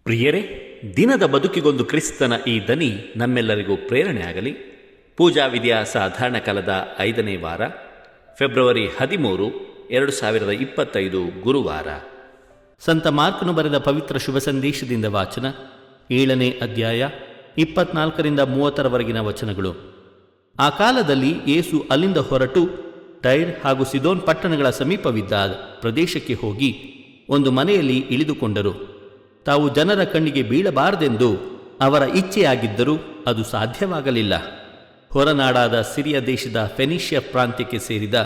ಪ್ರಿಯರೇ, ದಿನದ ಬದುಕಿಗೊಂದು ಕ್ರಿಸ್ತನ ಈ ದನಿ ನಮ್ಮೆಲ್ಲರಿಗೂ ಪ್ರೇರಣೆಯಾಗಲಿ. ಪೂಜಾ ವಿಧಿಯ ಸಾಧಾರಣ ಕಾಲದ 5ನೇ ವಾರ, ಫೆಬ್ರವರಿ 13, 2025 ಗುರುವಾರ. ಸಂತ ಮಾರ್ಕನು ಬರೆದ ಪವಿತ್ರ ಶುಭ ಸಂದೇಶದಿಂದ ವಾಚನ. 7ನೇ ಅಧ್ಯಾಯ 24-30 ವಚನಗಳು. ಆ ಕಾಲದಲ್ಲಿ ಯೇಸು ಅಲ್ಲಿಂದ ಹೊರಟು ಟೈರ್ ಹಾಗೂ ಸಿದೋನ್ ಪಟ್ಟಣಗಳ ಸಮೀಪವಿದ್ದ ಪ್ರದೇಶಕ್ಕೆ ಹೋಗಿ ಒಂದು ಮನೆಯಲ್ಲಿ ಇಳಿದುಕೊಂಡರು. ತಾವು ಜನರ ಕಣ್ಣಿಗೆ ಬೀಳಬಾರದೆಂದು ಅವರ ಇಚ್ಛೆಯಾಗಿದ್ದರೂ ಅದು ಸಾಧ್ಯವಾಗಲಿಲ್ಲ. ಹೊರನಾಡಾದ ಸಿರಿಯ ದೇಶದ ಫೆನಿಷ್ಯ ಪ್ರಾಂತ್ಯಕ್ಕೆ ಸೇರಿದ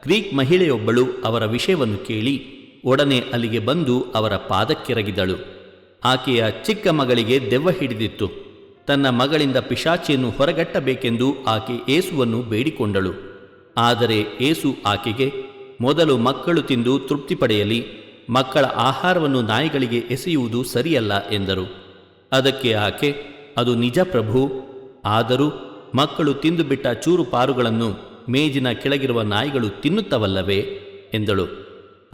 ಗ್ರೀಕ್ ಮಹಿಳೆಯೊಬ್ಬಳು ಅವರ ವಿಷಯವನ್ನು ಕೇಳಿ ಒಡನೆ ಅಲ್ಲಿಗೆ ಬಂದು ಅವರ ಪಾದಕ್ಕೆರಗಿದಳು. ಆಕೆಯ ಚಿಕ್ಕ ಮಗಳಿಗೆ ದೆವ್ವ ಹಿಡಿದಿತ್ತು. ತನ್ನ ಮಗಳಿಂದ ಪಿಶಾಚಿಯನ್ನು ಹೊರಗಟ್ಟಬೇಕೆಂದು ಆಕೆ ಯೇಸುವನ್ನು ಬೇಡಿಕೊಂಡಳು. ಆದರೆ ಯೇಸು ಆಕೆಗೆ, ಮೊದಲು ಮಕ್ಕಳು ತಿಂದು ತೃಪ್ತಿ ಪಡೆಯಲಿ, ಮಕ್ಕಳ ಆಹಾರವನ್ನು ನಾಯಿಗಳಿಗೆ ಎಸೆಯುವುದು ಸರಿಯಲ್ಲ ಎಂದರು. ಅದಕ್ಕೆ ಆಕೆ, ಅದು ನಿಜ ಪ್ರಭು, ಆದರೂ ಮಕ್ಕಳು ತಿಂದು ಬಿಟ್ಟ ಚೂರು ಪಾರುಗಳನ್ನು ಮೇಜಿನ ಕೆಳಗಿರುವ ನಾಯಿಗಳು ತಿನ್ನುತ್ತವಲ್ಲವೇ ಎಂದಳು.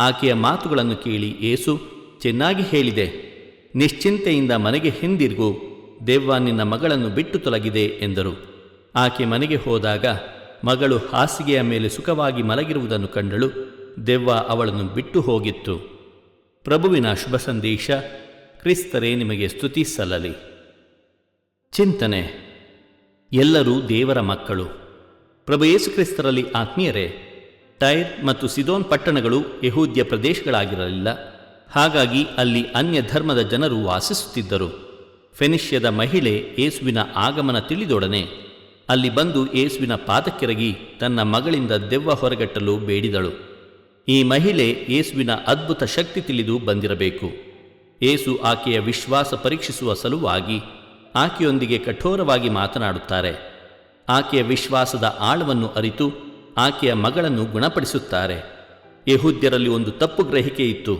ಆಕೆಯ ಮಾತುಗಳನ್ನು ಕೇಳಿ ಯೇಸು, ಚೆನ್ನಾಗಿ ಹೇಳಿದೆ, ನಿಶ್ಚಿಂತೆಯಿಂದ ಮನೆಗೆ ಹಿಂದಿರುಗು, ದೆವ್ವ ನಿನ್ನ ಮಗಳನ್ನು ಬಿಟ್ಟು ತೊಲಗಿದೆ ಎಂದರು. ಆಕೆ ಮನೆಗೆ ಹೋದಾಗ ಮಗಳು ಹಾಸಿಗೆಯ ಮೇಲೆ ಸುಖವಾಗಿ ಮಲಗಿರುವುದನ್ನು ಕಂಡಳು. ದೆವ್ವ ಅವಳನ್ನು ಬಿಟ್ಟು ಹೋಗಿತ್ತು. ಪ್ರಭುವಿನ ಶುಭ ಸಂದೇಶ. ಕ್ರಿಸ್ತರೇ ನಿಮಗೆ ಸ್ತುತಿ ಸಲ್ಲಲಿ. ಚಿಂತನೆ. ಎಲ್ಲರೂ ದೇವರ ಮಕ್ಕಳು. ಪ್ರಭು ಯೇಸು ಕ್ರಿಸ್ತರಲ್ಲಿ ಆತ್ಮೀಯರೇ, ಟೈರ್ ಮತ್ತು ಸಿದೋನ್ ಪಟ್ಟಣಗಳು ಯಹೂದ್ಯ ಪ್ರದೇಶಗಳಾಗಿರಲಿಲ್ಲ. ಹಾಗಾಗಿ ಅಲ್ಲಿ ಅನ್ಯ ಧರ್ಮದ ಜನರು ವಾಸಿಸುತ್ತಿದ್ದರು. ಫೆನಿಷ್ಯದ ಮಹಿಳೆ ಯೇಸುವಿನ ಆಗಮನ ತಿಳಿದೊಡನೆ ಅಲ್ಲಿ ಬಂದು ಯೇಸುವಿನ ಪಾದಕ್ಕೆರಗಿ ತನ್ನ ಮಗಳಿಂದ ದೆವ್ವ ಹೊರಗಟ್ಟಲು ಬೇಡಿದಳು. ಈ ಮಹಿಳೆ ಯೇಸುವಿನ ಅದ್ಭುತ ಶಕ್ತಿ ತಿಳಿದು ಬಂದಿರಬೇಕು. ಯೇಸು ಆಕೆಯ ವಿಶ್ವಾಸ ಪರೀಕ್ಷಿಸುವ ಸಲುವಾಗಿ ಆಕೆಯೊಂದಿಗೆ ಕಠೋರವಾಗಿ ಮಾತನಾಡುತ್ತಾರೆ. ಆಕೆಯ ವಿಶ್ವಾಸದ ಆಳವನ್ನು ಅರಿತು ಆಕೆಯ ಮಗಳನ್ನು ಗುಣಪಡಿಸುತ್ತಾರೆ. ಯಹೂದ್ಯರಲ್ಲಿ ಒಂದು ತಪ್ಪು ಗ್ರಹಿಕೆ ಇತ್ತು.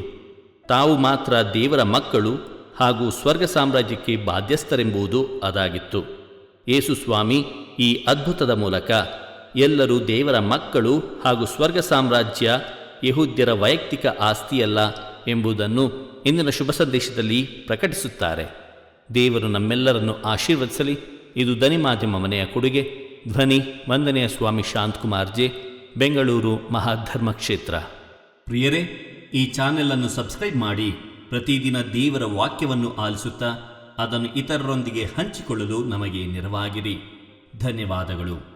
ತಾವು ಮಾತ್ರ ದೇವರ ಮಕ್ಕಳು ಹಾಗೂ ಸ್ವರ್ಗ ಸಾಮ್ರಾಜ್ಯಕ್ಕೆ ಬಾಧ್ಯಸ್ಥರೆಂಬುದು ಅದಾಗಿತ್ತು. ಯೇಸು ಸ್ವಾಮಿ ಈ ಅದ್ಭುತದ ಮೂಲಕ ಎಲ್ಲರೂ ದೇವರ ಮಕ್ಕಳು ಹಾಗೂ ಸ್ವರ್ಗ ಸಾಮ್ರಾಜ್ಯ ಯಹೂದ್ಯರ ವೈಯಕ್ತಿಕ ಆಸ್ತಿಯಲ್ಲ ಎಂಬುದನ್ನು ಇಂದಿನ ಶುಭ ಸಂದೇಶದಲ್ಲಿ ಪ್ರಕಟಿಸುತ್ತಾರೆ. ದೇವರು ನಮ್ಮೆಲ್ಲರನ್ನು ಆಶೀರ್ವದಿಸಲಿ. ಇದು ದನಿ ಮಾಧ್ಯಮ ಮನೆಯ ಕೊಡುಗೆ. ಧ್ವನಿ ವಂದನೆಯ ಸ್ವಾಮಿ ಶಾಂತಕುಮಾರ್ ಜೆ, ಬೆಂಗಳೂರು ಮಹಾಧರ್ಮ ಕ್ಷೇತ್ರ. ಪ್ರಿಯರೇ, ಈ ಚಾನೆಲ್ ಸಬ್ಸ್ಕ್ರೈಬ್ ಮಾಡಿ ಪ್ರತಿದಿನ ದೇವರ ವಾಕ್ಯವನ್ನು ಆಲಿಸುತ್ತಾ ಅದನ್ನು ಇತರರೊಂದಿಗೆ ಹಂಚಿಕೊಳ್ಳಲು ನಮಗೆ ನೆರವಾಗಿರಿ. ಧನ್ಯವಾದಗಳು.